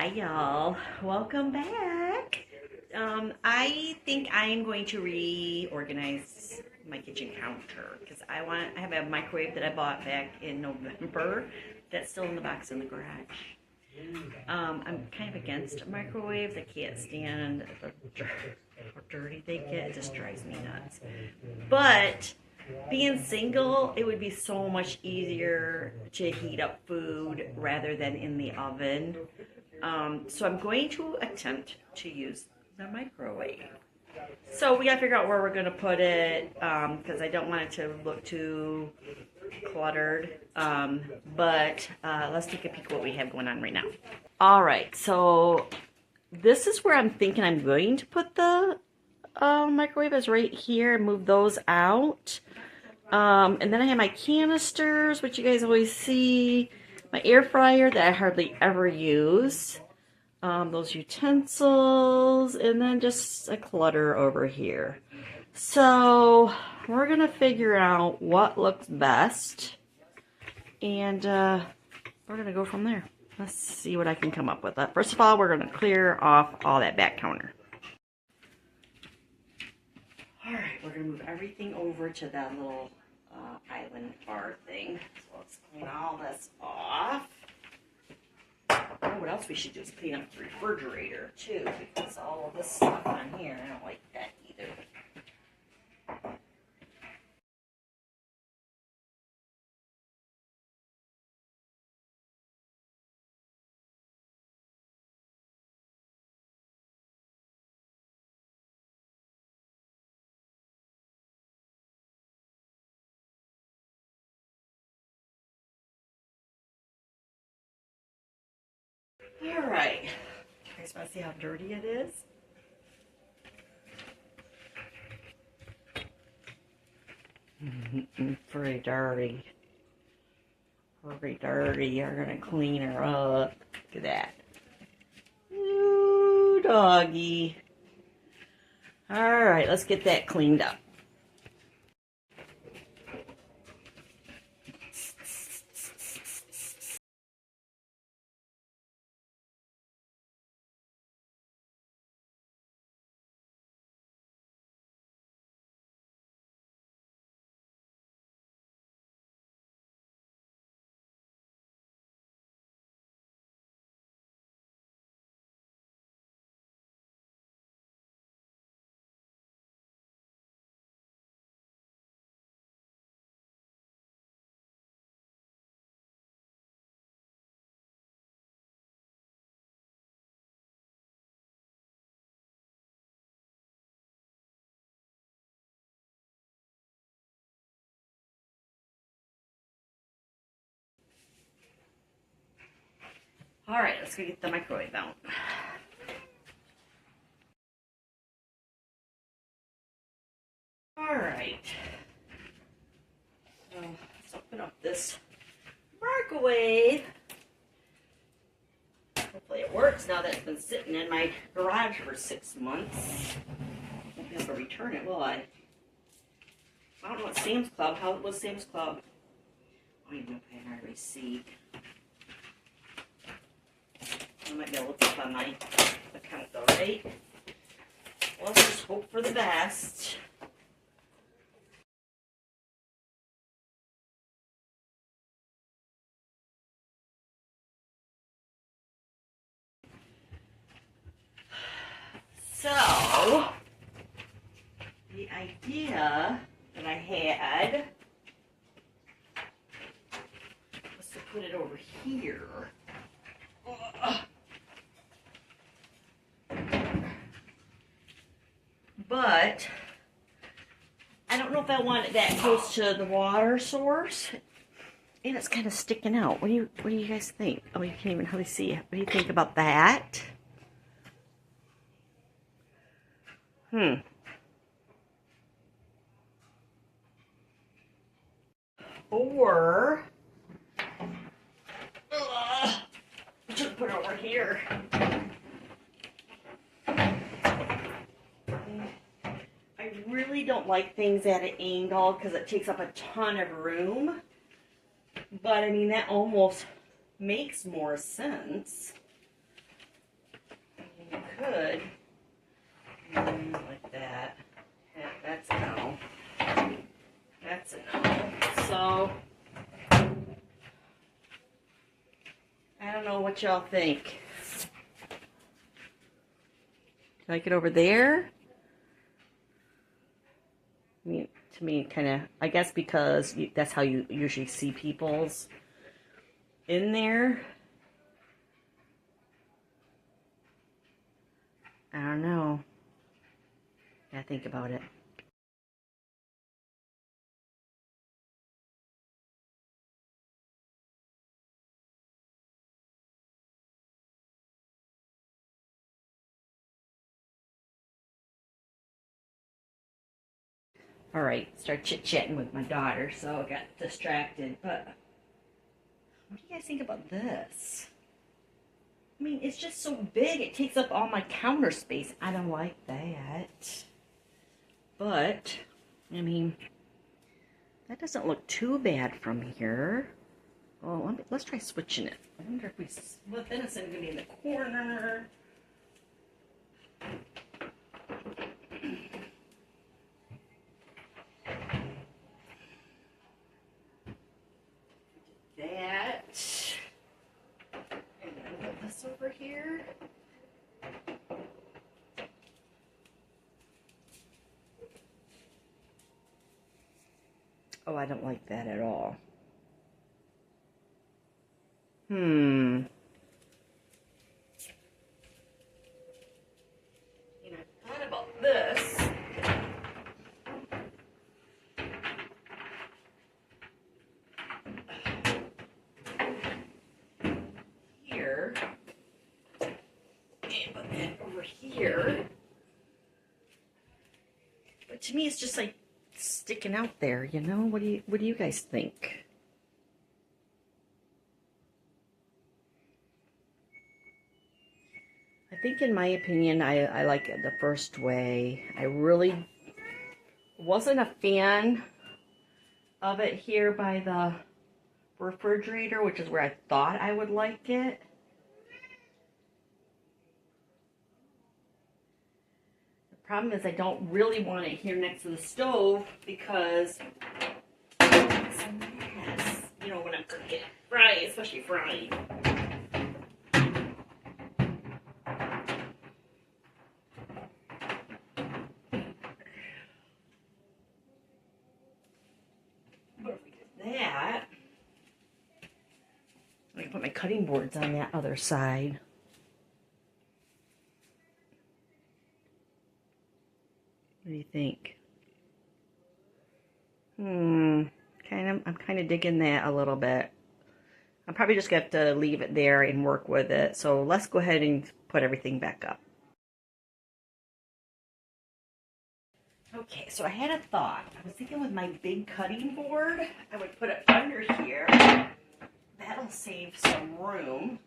Hi y'all, welcome back. I think I am going to reorganize my kitchen counter because I have a microwave that I bought back in November that's still in the box in the garage. I'm kind of against microwaves. I can't stand the how dirty they get. It just drives me nuts. But being single, it would be so much easier to heat up food rather than in the oven. So I'm going to attempt to use the microwave. So we gotta figure out where we're gonna put it because I don't want it to look too cluttered. But let's take a peek at what we have going on right now. All right, so this is where I'm thinking I'm going to put the microwave is right here and move those out. And then I have my canisters, which you guys always see. My air fryer that I hardly ever use. Those utensils. And then just a clutter over here. So we're going to figure out what looks best. And we're going to go from there. Let's see what I can come up with. First of all, we're going to clear off all that back counter. Alright, we're going to move everything over to that little island bar thing. So let's clean all this off. Oh, what else we should do is clean up the refrigerator too, because all of this stuff on here, I don't like that either. Alright, you guys want to see how dirty it is? Pretty dirty. Pretty dirty. You're going to clean her up. Look at that. Ooh, doggy. Alright, let's get that cleaned up. Alright, let's go get the microwave out. Alright. So let's open up this microwave. Hopefully it works now that it's been sitting in my garage for 6 months. I won't be able to return it, will I? I don't know what Sam's Club. How was Sam's Club? I don't even know if I had a receipt. I might be able to look up on my account though, right? Well, let's just hope for the best. So, the idea that I had was to put it over here. But I don't know if I want it that close to the water source. And it's kind of sticking out. What do you guys think? Oh, you can't even hardly see it. What do you think about that? Or just put it over here. I really don't like things at an angle because it takes up a ton of room. But I mean, that almost makes more sense. could, like that. Yeah, that's a no. That's a no. So, I don't know what y'all think. Like it over there? I mean, to me, kind of, I guess because that's how you usually see people's in there. I don't know. Gotta think about it. All right, start chit-chatting with my daughter, so I got distracted. But what do you guys think about this? I mean, it's just so big. It takes up all my counter space. I don't like that. But, I mean, that doesn't look too bad from here. Well, let's try switching it. I wonder if we split, then it's going to be in the corner. That. And then put this over here. Oh, I don't like that at all. And I thought about this. Here. And put that over here. But to me, it's just like sticking out there, you know? What do you guys think? I think, in my opinion, I like it the first way. I really wasn't a fan of it here by the refrigerator, which is where I thought I would like it. The problem is I don't really want it here next to the stove because it's a mess. You know, when I'm cooking, frying, especially frying. I can put my cutting boards on that other side. What do you think? I'm kind of digging that a little bit. I'm probably just going to have to leave it there and work with it. So let's go ahead and put everything back up. Okay, so I had a thought. I was thinking with my big cutting board, I would put it under here. That'll save some room.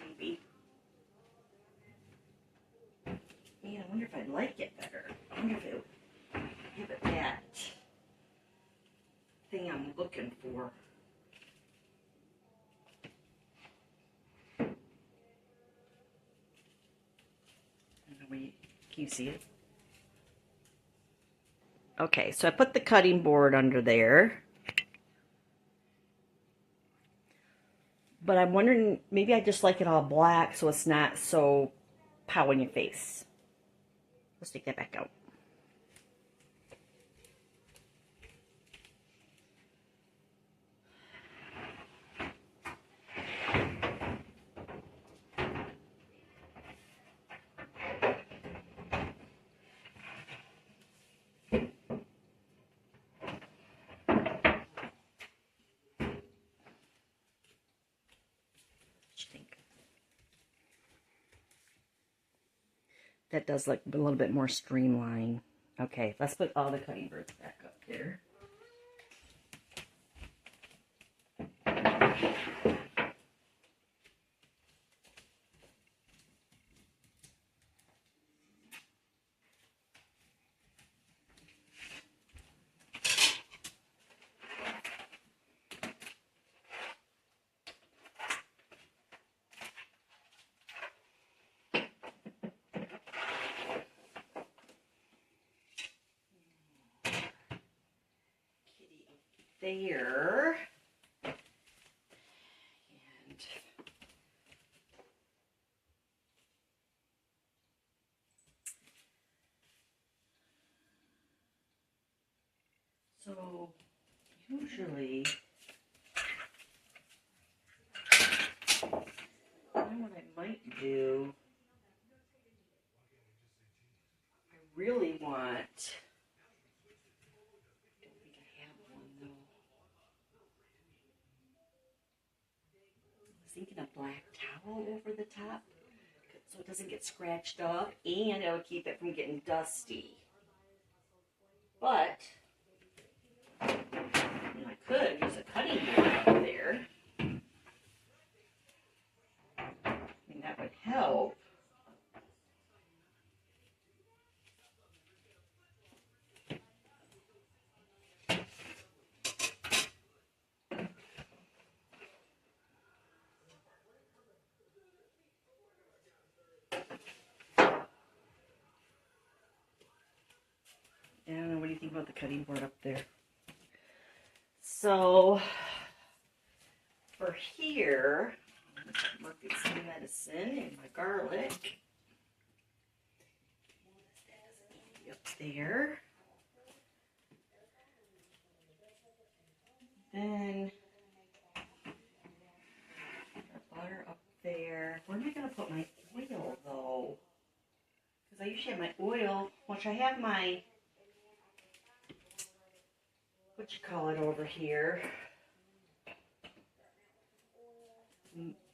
Maybe. Man, I wonder if I'd like it better. I wonder if it would give it that thing I'm looking for. Can you see it? Okay, so I put the cutting board under there. But I'm wondering, maybe I just like it all black so it's not so pow in your face. Let's take that back out. That does look a little bit more streamlined. Okay, let's put all the cutting boards back up here. there. And so usually, what I might do, I really want, I don't think I have one though. I was thinking a black towel over the top so it doesn't get scratched up and it'll keep it from getting dusty. But I could use a cutting board up there. I mean, that would help. I don't know, what do you think about the cutting board up there? So, for here, I'm working some medicine and my garlic. Up there. Then, butter up there. Where am I going to put my oil, though? Because I usually have my oil, which I have my, what you call it over here.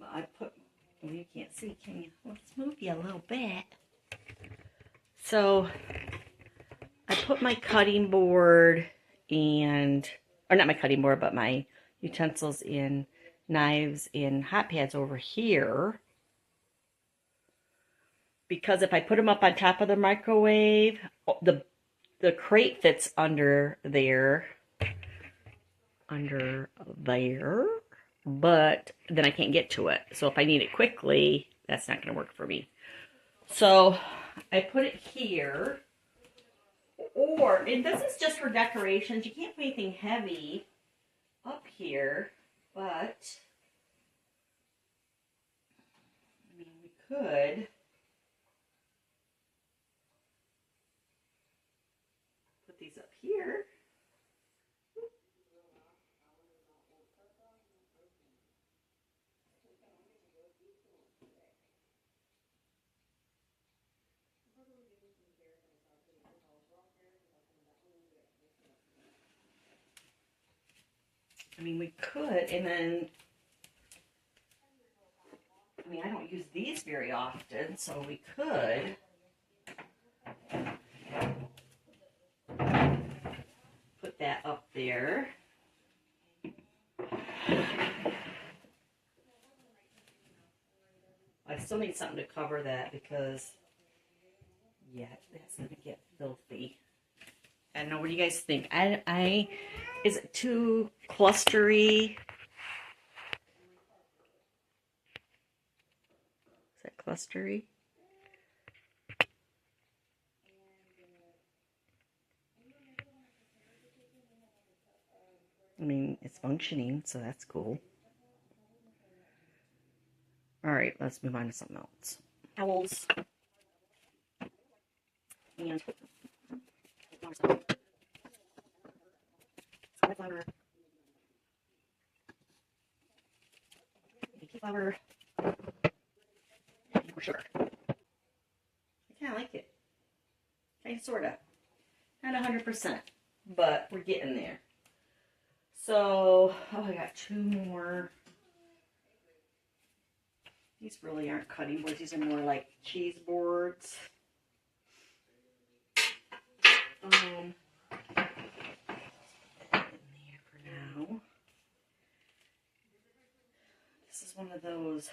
I put, well, you can't see, can you? Let's move you a little bit. So, I put my cutting board and, or not my cutting board, but my utensils in knives and hot pads over here. Because if I put them up on top of the microwave, the crate fits under there, but then I can't get to it. So if I need it quickly, that's not going to work for me. So I put it here, and this is just for decorations. You can't put anything heavy up here, but I mean, we could put these up here. I mean, we could, and then, I mean, I don't use these very often, so we could put that up there. I still need something to cover that because, yeah, that's going to get filthy. I don't know, what do you guys think? Is it too clustery? Is that clustery? I mean, it's functioning, so that's cool. All right, let's move on to something else. Towels. And cauliflower. Baking flour. And more sugar. I kind of like it. Kind of, sort of. Not 100%, but we're getting there. So, oh, I got two more. These really aren't cutting boards. These are more like cheese boards. Put that in there for now. This is one of those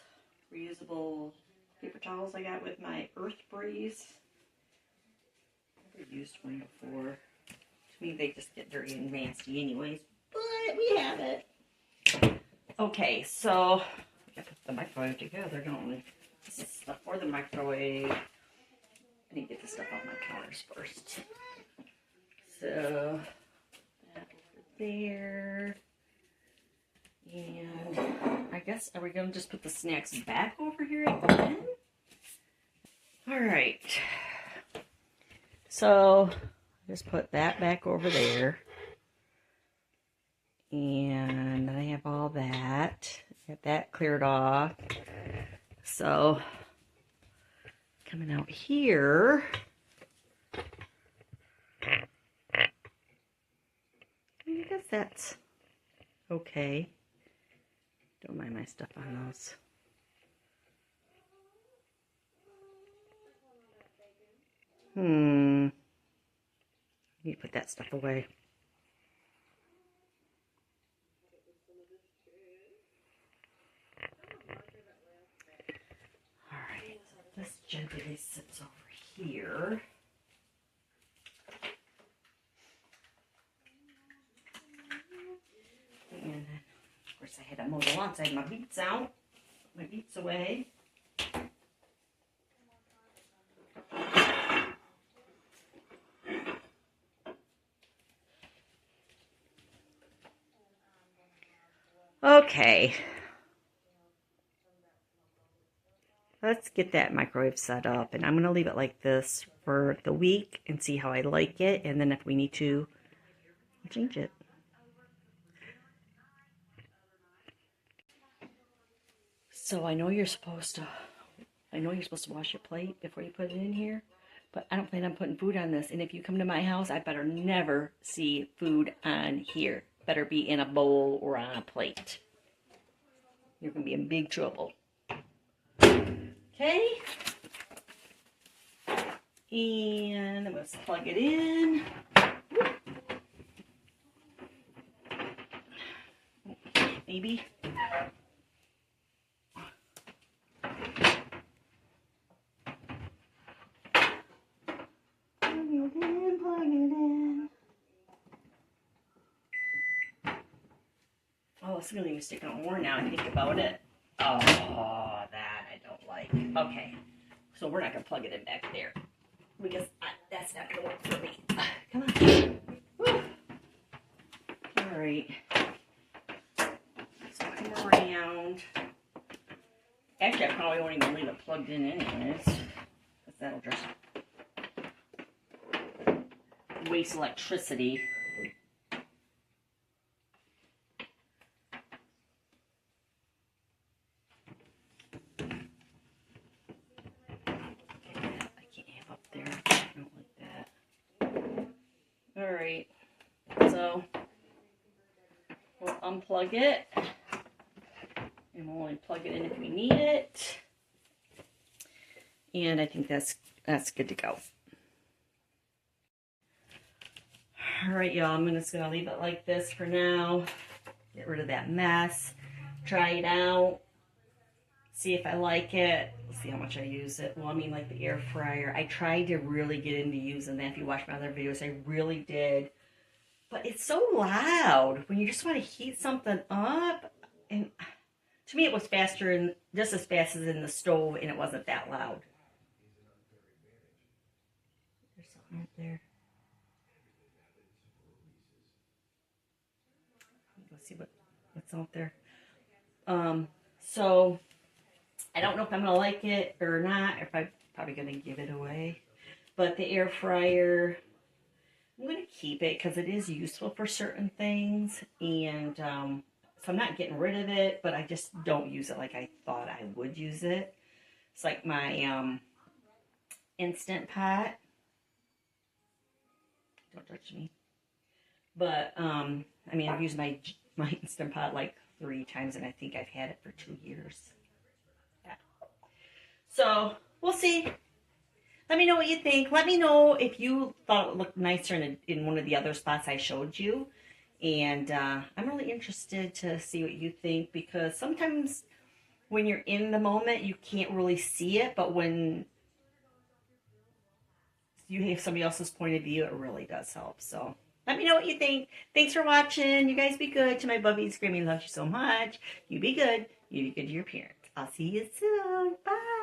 reusable paper towels I got with my Earth Breeze. I've never used one before. To me, they just get dirty and nasty anyways, but we have it. Okay, so we got to put the microwave together, don't we? This is stuff for the microwave. I need to get the stuff off my counters first. So, that over there. And I guess, are we going to just put the snacks back over here again? All right. So just put that back over there. And I have all that. Get that cleared off. So coming out here. I guess that's okay. Don't mind my stuff on those. Need to put that stuff away. Alright, so this gently sits over here. And then, of course, I had to mow the lawn, so I had my beets out. My beets away. Okay. Let's get that microwave set up, and I'm going to leave it like this for the week and see how I like it, and then if we need to, we'll change it. So I know you're supposed to wash your plate before you put it in here, but I don't plan on putting food on this, and if you come to my house, I better never see food on here. Better be in a bowl or on a plate. You're going to be in big trouble. Okay, and I'm going to plug it in. Maybe. Plug it in. Oh, it's really even sticking out more now I think about it. Oh, that I don't like. Okay, so we're not going to plug it in back there because that's not going to work for me. Come on. Woo. All right. So come around. Actually, I probably won't even leave it plugged in anyways, because that'll just waste electricity. Alright, so we'll unplug it, and we'll only plug it in if we need it, and I think that's good to go. Alright, y'all, I'm just going to leave it like this for now, get rid of that mess, try it out, see if I like it. Let's see how much I use it. Well, I mean, like the air fryer. I tried to really get into using that. If you watch my other videos, I really did. But it's so loud when you just want to heat something up. And to me, it was faster and just as fast as in the stove, and it wasn't that loud. There's something right there. Let's see what's out there. So I don't know if I'm going to like it or not, or if I'm probably going to give it away. But the air fryer, I'm going to keep it because it is useful for certain things. And so I'm not getting rid of it, but I just don't use it like I thought I would use it. It's like my Instant Pot. Don't touch me. But, I mean, I've used my Instant Pot like 3 times, and I think I've had it for 2 years. So, we'll see. Let me know what you think. Let me know if you thought it looked nicer in one of the other spots I showed you. And I'm really interested to see what you think, because sometimes when you're in the moment, you can't really see it. But when you have somebody else's point of view, it really does help. So, let me know what you think. Thanks for watching. You guys be good. To my bubbies, screaming, love you so much. You be good. You be good to your parents. I'll see you soon. Bye.